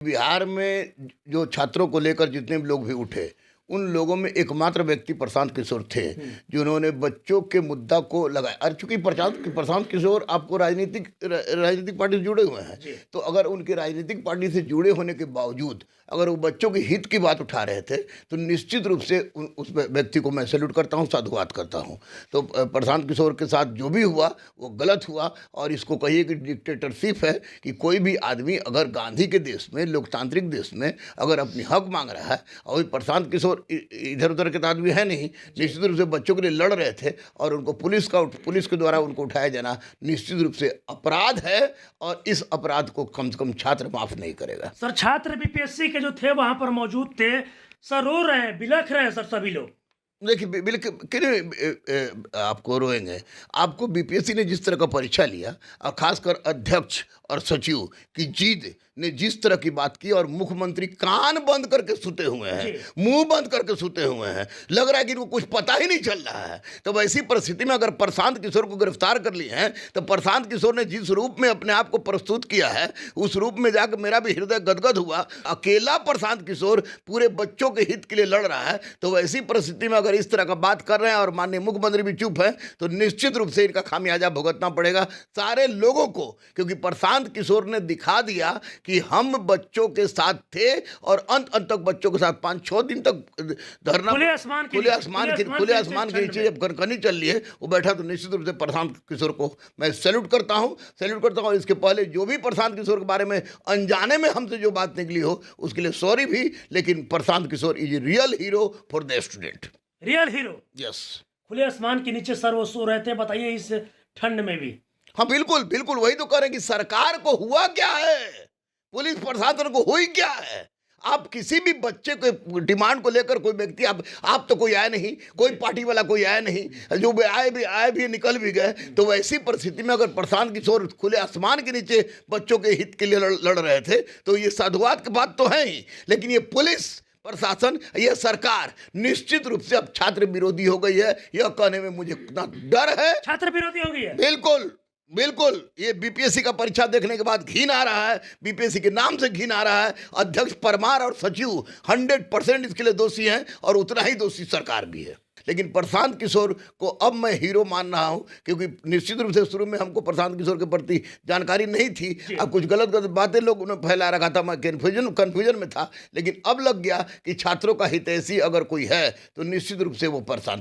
बिहार में जो छात्रों को लेकर जितने भी लोग भी उठे, उन लोगों में एकमात्र व्यक्ति प्रशांत किशोर थे जिन्होंने बच्चों के मुद्दा को लगाया। और चूंकि प्रशांत किशोर आपको राजनीतिक पार्टी से जुड़े हुए हैं, तो अगर उनके राजनीतिक पार्टी से जुड़े होने के बावजूद अगर वो बच्चों के हित की बात उठा रहे थे, तो निश्चित रूप से उस व्यक्ति को मैं सैल्यूट करता हूँ, साधुवाद करता हूँ। तो प्रशांत किशोर के साथ जो भी हुआ वो गलत हुआ, और इसको कहिए कि डिक्टेटरशिप है कि कोई भी आदमी अगर गांधी के देश में, लोकतांत्रिक देश में अगर अपनी हक मांग रहा है, और प्रशांत किशोर इधर उधर के आदमी है नहीं, निश्चित रूप से बच्चों के लिए लड़ रहे थे, और उनको पुलिस के द्वारा उनको उठाया जाना निश्चित रूप से अपराध है, और इस अपराध को कम से कम छात्र माफ नहीं करेगा। सर, छात्र बीपीएससी के जो थे वहां पर मौजूद थे, सर रो रहे हैं, बिलख रहे हैं सर सभी लोग। देखिए, बिल्कुल आपको रोएंगे। आपको बीपीएससी ने जिस तरह का परीक्षा लिया, और खासकर अध्यक्ष और सचिव की जीत ने जिस तरह की बात की, और मुख्यमंत्री कान बंद करके सुते हुए हैं, मुंह बंद करके सुते हुए हैं, लग रहा है कि इनको कुछ पता ही नहीं चल रहा है। तो ऐसी परिस्थिति में अगर प्रशांत किशोर को गिरफ्तार कर लिए हैं, तो प्रशांत किशोर ने जिस रूप में अपने आप को प्रस्तुत किया है, उस रूप में जाकर मेरा भी हृदय गदगद हुआ। अकेला प्रशांत किशोर पूरे बच्चों के हित के लिए लड़ रहा है, तो ऐसी परिस्थिति में अगर इस तरह का बात कर रहे हैं और माननीय मुख्यमंत्री भी चुप है, तो निश्चित रूप से इनका खामियाजा भुगतना पड़ेगा सारे लोगों को। क्योंकि प्रशांत किशोर ने दिखा दिया कि हम बच्चों के साथ थे, और अंत तक बच्चों के साथ 5-6 दिन तक धरना, खुले आसमान के नीचे जब कनकनी चल रही है वो बैठा, तो निश्चित रूप से प्रशांत किशोर को मैं सैल्यूट करता हूं। इसके पहले जो भी प्रशांत किशोर के बारे में अनजाने में हमसे जो बात निकली हो, उसके लिए सॉरी भी, लेकिन Prashant Kishor is real hero for the student. Real hero, yes. खुले आसमान के नीचे सर वो सो रहे थे, बताइए इस ठंड में भी। हाँ, बिल्कुल बिल्कुल, वही तो कह रहे हैं कि सरकार को हुआ क्या है, पुलिस प्रशासन को हुई क्या है। आप किसी भी बच्चे के डिमांड को लेकर कोई व्यक्ति, आप तो कोई आया नहीं, कोई पार्टी वाला कोई आया नहीं, जो आए भी निकल भी गए। तो वैसी परिस्थिति में अगर प्रशांत किशोर खुले आसमान के नीचे बच्चों के हित के लिए लड़ रहे थे, तो ये साधुवाद की बात तो है ही, लेकिन ये पुलिस प्रशासन, यह सरकार निश्चित रूप से अब छात्र विरोधी हो गई है। यह कहने में मुझे इतना डर है, छात्र विरोधी हो गई है। बिल्कुल बिल्कुल। ये बीपीएससी का परीक्षा देखने के बाद घिन आ रहा है, बीपीएससी के नाम से घिन आ रहा है। अध्यक्ष परमार और सचिव 100% इसके लिए दोषी हैं, और उतना ही दोषी सरकार भी है। लेकिन प्रशांत किशोर को अब मैं हीरो मान रहा हूं, क्योंकि निश्चित रूप से शुरू में हमको प्रशांत किशोर के प्रति जानकारी नहीं थी। अब कुछ गलत बातें लोगों ने फैला रखा था, मैं कन्फ्यूजन में था, लेकिन अब लग गया कि छात्रों का हितैषी अगर कोई है, तो निश्चित रूप से वो प्रशांत